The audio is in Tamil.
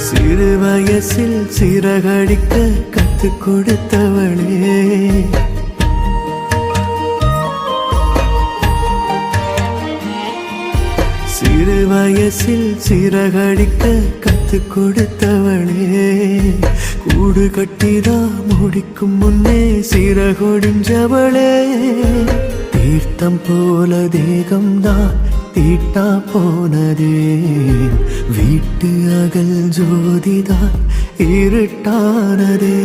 சிறு வயசில் சிறகடிக்க கற்றுக் கொடுத்தவளே, சிறு வயசில் சிறகடிக்க கற்றுக் கொடுத்தவளே, கூடு கட்டிதான் முடிக்கும் முன்னே சிறகொடிஞ்சவளே, தீர்த்தம் போல தேகம்தான் தீட்டா போனதே, வீட்டு அகல் ஜோதிதான் இருட்டானதே.